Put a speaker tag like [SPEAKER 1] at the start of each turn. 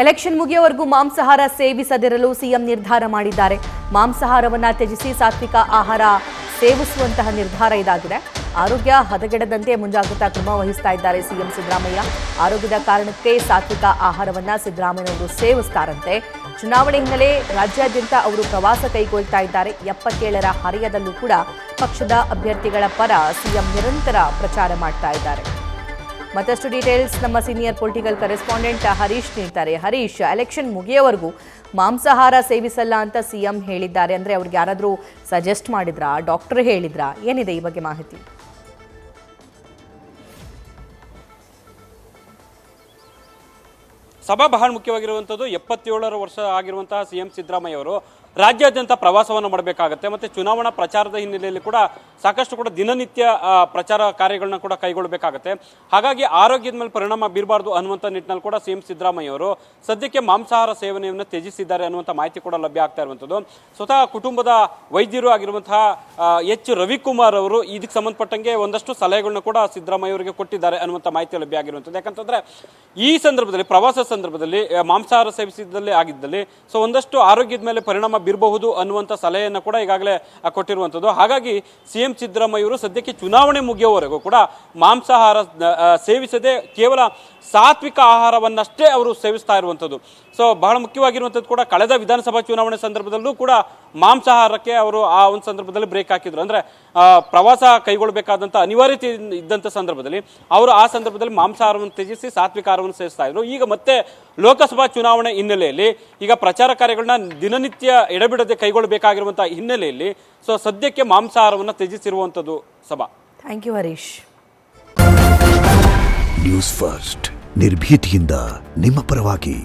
[SPEAKER 1] Election ಮುಗಿಯುವವರೆಗೂ ಮಾಂಸಾಹಾರ ಸೇವಿಸದಿರಲು CM ನಿರ್ಧಾರ ಮಾಡಿದ್ದಾರೆ. ಮಾಂಸಾಹಾರವನ್ನ ತ್ಯಜಿಸಿ ಸಾತ್ವಿಕ ಆಹಾರ ಸೇವಿಸುವಂತಹ ನಿರ್ಧಾರ ಇದಾಗಿದೆ. ಆರೋಗ್ಯ ಹದಗೆಡದಂತೆ ಮುಂಜಾಗ್ರತಾ ಕ್ರಮ ವಹಿಸ್ತಾ ಇದ್ದಾರೆ ಸಿಎಂ ಸಿದ್ದರಾಮಯ್ಯ. ಆರೋಗ್ಯದ ಕಾರಣಕ್ಕೆ ಸಾತ್ವಿಕ ಆಹಾರವನ್ನ ಸಿದ್ದರಾಮಯ್ಯನವರು ಸೇವಿಸ್ತಾರಂತೆ. ಚುನಾವಣೆ ಹಿನ್ನೆಲೆ ರಾಜ್ಯಾದ್ಯಂತ ಅವರು ಪ್ರವಾಸ ಕೈಗೊಳ್ತಾ ಇದ್ದಾರೆ. 77ರ ಹರೆಯದಲ್ಲೂ ಕೂಡ ಪಕ್ಷದ ಅಭ್ಯರ್ಥಿಗಳ ಪರ ಸಿಎಂ ನಿರಂತರ ಪ್ರಚಾರ ಮಾಡ್ತಾ ಇದ್ದಾರೆ. ಮತ್ತಷ್ಟು ಡೀಟೇಲ್ಸ್ ನಮ್ಮ ಸೀನಿಯರ್ ಪೊಲಿಟಿಕಲ್ ಕರೆಸ್ಪಾಂಡೆಂಟ್ ಹರೀಶ್ ನೀಡ್ತಾರೆ. ಹರೀಶ್, ಎಲೆಕ್ಷನ್ ಮುಗಿಯೋವರೆಗೂ ಮಾಂಸಾಹಾರ ಸೇವಿಸಲ್ಲ ಅಂತ ಸಿಎಂ ಹೇಳಿದ್ದಾರೆ. ಅಂದ್ರೆ ಅವ್ರಿಗೆ ಯಾರಾದರೂ ಸಜೆಸ್ಟ್ ಮಾಡಿದ್ರಾ, ಡಾಕ್ಟರ್ ಹೇಳಿದ್ರಾ, ಏನಿದೆ ಈ ಬಗ್ಗೆ ಮಾಹಿತಿ?
[SPEAKER 2] ಸಭಾ ಬಹಳ ಮುಖ್ಯವಾಗಿರುವಂಥದ್ದು. 77 ವರ್ಷ ಆಗಿರುವಂತಹ ಸಿಎಂ ಸಿದ್ದರಾಮಯ್ಯ ಅವರು ರಾಜ್ಯಾದ್ಯಂತ ಪ್ರವಾಸವನ್ನು ಮಾಡಬೇಕಾಗುತ್ತೆ. ಮತ್ತು ಚುನಾವಣಾ ಪ್ರಚಾರದ ಹಿನ್ನೆಲೆಯಲ್ಲಿ ಕೂಡ ಸಾಕಷ್ಟು ಕೂಡ ದಿನನಿತ್ಯ ಪ್ರಚಾರ ಕಾರ್ಯಗಳನ್ನ ಕೂಡ ಕೈಗೊಳ್ಳಬೇಕಾಗುತ್ತೆ. ಹಾಗಾಗಿ ಆರೋಗ್ಯದ ಮೇಲೆ ಪರಿಣಾಮ ಬೀರಬಾರ್ದು ಅನ್ನುವಂಥ ನಿಟ್ಟಿನಲ್ಲಿ ಕೂಡ ಸಿಎಂ ಸಿದ್ದರಾಮಯ್ಯ ಅವರು ಸದ್ಯಕ್ಕೆ ಮಾಂಸಾಹಾರ ಸೇವನೆಯನ್ನು ತ್ಯಜಿಸಿದ್ದಾರೆ ಅನ್ನುವಂಥ ಮಾಹಿತಿ ಕೂಡ ಲಭ್ಯ ಆಗ್ತಾ ಇರುವಂಥದ್ದು. ಸ್ವತಃ ಕುಟುಂಬದ ವೈದ್ಯರು ಆಗಿರುವಂತಹ ಎಚ್ ರವಿಕುಮಾರ್ ಅವರು ಇದಕ್ಕೆ ಸಂಬಂಧಪಟ್ಟಂಗೆ ಒಂದಷ್ಟು ಸಲಹೆಗಳನ್ನ ಕೂಡ ಸಿದ್ದರಾಮಯ್ಯ ಅವರಿಗೆ ಕೊಟ್ಟಿದ್ದಾರೆ ಅನ್ನುವಂಥ ಮಾಹಿತಿ ಲಭ್ಯ ಆಗಿರುವಂಥದ್ದು. ಯಾಕಂತಂದ್ರೆ ಈ ಸಂದರ್ಭದಲ್ಲಿ, ಪ್ರವಾಸ ಸಂದರ್ಭದಲ್ಲಿ ಮಾಂಸಾಹಾರ ಸೇವಿಸಿದಲ್ಲಿ ಆಗಿದ್ದಲ್ಲಿ ಒಂದಷ್ಟು ಆರೋಗ್ಯದ ಮೇಲೆ ಪರಿಣಾಮ ಬೀರಬಹುದು ಅನ್ನುವಂಥ ಸಲಹೆಯನ್ನು ಕೂಡ ಈಗಾಗಲೇ ಕೊಟ್ಟಿರುವಂಥದ್ದು. ಹಾಗಾಗಿ ಸಿಎಂ ಸಿದ್ದರಾಮಯ್ಯ ಅವರು ಸದ್ಯಕ್ಕೆ ಚುನಾವಣೆ ಮುಗಿಯುವವರೆಗೂ ಕೂಡ ಮಾಂಸಾಹಾರ ಸೇವಿಸದೆ ಕೇವಲ ಸಾತ್ವಿಕ ಆಹಾರವನ್ನಷ್ಟೇ ಅವರು ಸೇವಿಸ್ತಾ ಇರುವಂಥದ್ದು. ಬಹಳ ಮುಖ್ಯವಾಗಿರುವಂಥದ್ದು ಕೂಡ ಕಳೆದ ವಿಧಾನಸಭಾ ಚುನಾವಣೆ ಸಂದರ್ಭದಲ್ಲೂ ಕೂಡ ಮಾಂಸಾಹಾರಕ್ಕೆ ಅವರು ಆ ಒಂದು ಸಂದರ್ಭದಲ್ಲಿ ಬ್ರೇಕ್ ಹಾಕಿದ್ರು. ಅಂದರೆ ಪ್ರವಾಸ ಕೈಗೊಳ್ಳಬೇಕಾದಂಥ ಅನಿವಾರ್ಯತೆ ಇದ್ದಂಥ ಸಂದರ್ಭದಲ್ಲಿ ಅವರು ಆ ಸಂದರ್ಭದಲ್ಲಿ ಮಾಂಸಾಹಾರವನ್ನು ತ್ಯಜಿಸಿ ಸಾತ್ವಿಕ ಆಹಾರವನ್ನು ಸೇವಿಸ್ತಾ ಇದ್ರು. ಈಗ ಮತ್ತೆ ಲೋಕಸಭಾ ಚುನಾವಣೆ ಹಿನ್ನೆಲೆಯಲ್ಲಿ ಈಗ ಪ್ರಚಾರ ಕಾರ್ಯಗಳನ್ನ ದಿನನಿತ್ಯ ಎಡೆಬಿಡದೆ ಕೈಗೊಳ್ಳಬೇಕಾಗಿರುವಂಥ ಹಿನ್ನೆಲೆಯಲ್ಲಿ ಸದ್ಯಕ್ಕೆ ಮಾಂಸಾಹಾರವನ್ನು ತ್ಯಜಿಸಿರುವಂಥದ್ದು. ಸಭಾ,
[SPEAKER 1] thank you Harish.
[SPEAKER 3] News first ನಿರ್ಭೀತಿಯಿಂದ ನಿಮ್ಮ ಪರವಾಗಿ.